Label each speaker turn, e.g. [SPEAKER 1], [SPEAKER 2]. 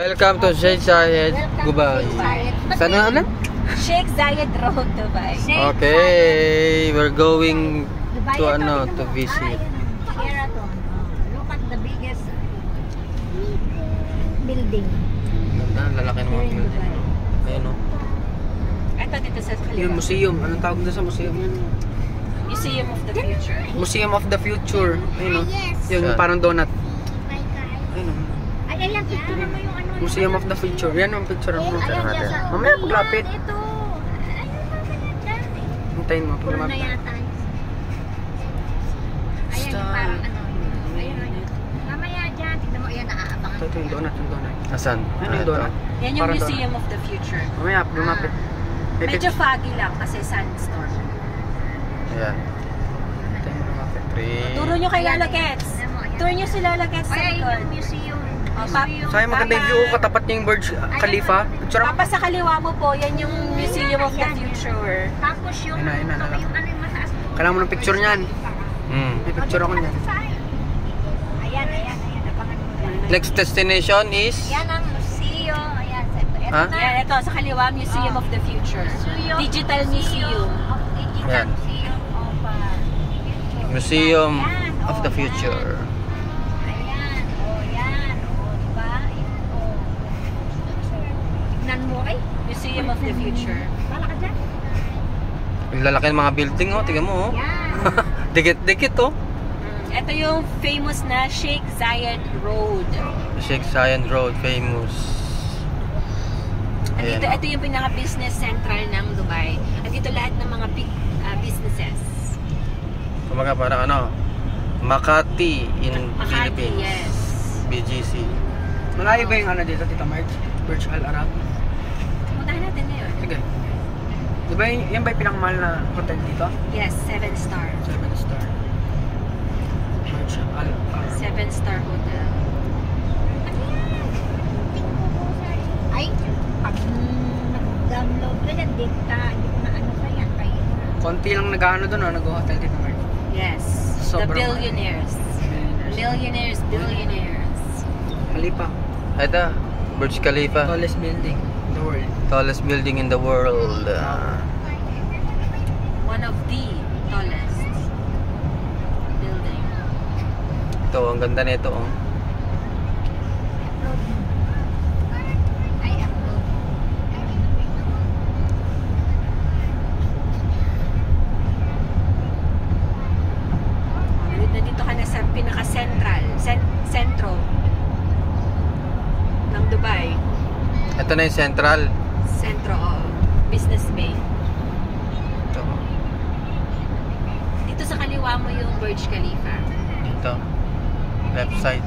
[SPEAKER 1] Welcome to Sheikh Zayed, Dubai. Sana ano?
[SPEAKER 2] Sheikh Zayed Road, Dubai.
[SPEAKER 1] Okay, we're going to ano, to visit.
[SPEAKER 2] Sheraton. Look at the biggest building.
[SPEAKER 1] Ganda, lalaki ng mga building. Ayun o.
[SPEAKER 2] Ito dito sa kaliwa.
[SPEAKER 1] Yung museum, anong tawag na sa museum yun?
[SPEAKER 2] Museum of the Future.
[SPEAKER 1] Museum of the Future. Ayun o. Yung parang donut. Ayun o.
[SPEAKER 2] Ay, ayan, picture mo yung ano.
[SPEAKER 1] Museum of the Future. Yan ang picture mo. Mamaya paglapit.
[SPEAKER 2] Ito.
[SPEAKER 1] Hintayin mo.
[SPEAKER 2] Puro na yata. Ayan yung parang ano. Ayun. Mamaya dyan. Tignan mo. Ayan, naaabangan.
[SPEAKER 1] Ito yung donut. Yung donut.
[SPEAKER 3] Asan?
[SPEAKER 1] Ayun yung donut.
[SPEAKER 2] Yan yung Museum of the Future.
[SPEAKER 1] Mamaya, lumapit.
[SPEAKER 2] Medyo foggy lang kasi sandstorm.
[SPEAKER 3] Ayan.
[SPEAKER 1] Hintayin mo lumapit.
[SPEAKER 2] Turo nyo kay Lola Gets. Tour nyo si Lola Gets sa likod.
[SPEAKER 4] Museum.
[SPEAKER 1] Sa'yo maganda yung view. Katapat niya yung Burj Khalifa.
[SPEAKER 2] Papa sa kaliwa mo po, yan yung Museum of the Future.
[SPEAKER 4] Tapos yung
[SPEAKER 1] Ayun na.
[SPEAKER 4] ano yung mataas.
[SPEAKER 1] Kailangan mo ng picture niyan. May picture ako niyan.
[SPEAKER 4] Ayan. Abangan mo.
[SPEAKER 1] Next destination is...
[SPEAKER 4] Yan ang museo. Ayan. Ito
[SPEAKER 1] Ha?
[SPEAKER 4] na.
[SPEAKER 2] Yan, ito sa kaliwa, Museum of the Future. Digital Museum.
[SPEAKER 1] Yan.
[SPEAKER 4] Museum
[SPEAKER 1] Museum of
[SPEAKER 4] of
[SPEAKER 1] the Future.
[SPEAKER 4] Ayan. Yan. Diba? Tignan mo ay.
[SPEAKER 2] Museum of the Future.
[SPEAKER 4] Bala ka dyan.
[SPEAKER 1] Yung lalaki ng mga building, oh. Tingnan mo, oh.
[SPEAKER 4] Yan.
[SPEAKER 1] Dikit-dikit, oh.
[SPEAKER 2] Ito yung famous na Sheikh Zayed Road.
[SPEAKER 1] Sheikh Zayed Road, famous.
[SPEAKER 2] Andito, ito yung pinaka-business central ng Dubai. Andito lahat ng mga big businesses.
[SPEAKER 1] Kumaga parang ano, Makati in
[SPEAKER 2] Makati,
[SPEAKER 1] Philippines.
[SPEAKER 2] yes.
[SPEAKER 1] BGC. Malayo ba yung ano dito, Tita Marge? Burj Al Arab?
[SPEAKER 2] Puntahan natin ngayon.
[SPEAKER 1] Sige. Di ba yan ba yung pinakamahal na hotel dito?
[SPEAKER 2] Yes, 7-star.
[SPEAKER 1] 7-star. Burj Al Arab.
[SPEAKER 2] 7-star hotel.
[SPEAKER 4] Ay, pag nag-download ka na data, yung na ano pa yan, kayo.
[SPEAKER 1] Konti lang nag-ano doon, oh, nag-hotel dito, Marge.
[SPEAKER 2] Yes.
[SPEAKER 1] Sobrang
[SPEAKER 2] The billionaires. Millionaires.
[SPEAKER 1] Khalifa.
[SPEAKER 3] Ito, Burj Khalifa.
[SPEAKER 1] Tallest building in the world.
[SPEAKER 3] Tallest building in the world.
[SPEAKER 2] One of the tallest building.
[SPEAKER 3] Ito, ang ganda nito. Oh.
[SPEAKER 4] Ay, upload.
[SPEAKER 2] Nandito ka na sa pinaka-central, sentro ng Dubai.
[SPEAKER 3] Ito na yung central.
[SPEAKER 2] Sentro of Business Bay.
[SPEAKER 3] Ito.
[SPEAKER 2] Dito sa kaliwa mo yung Burj Khalifa.
[SPEAKER 3] Dito. Left side.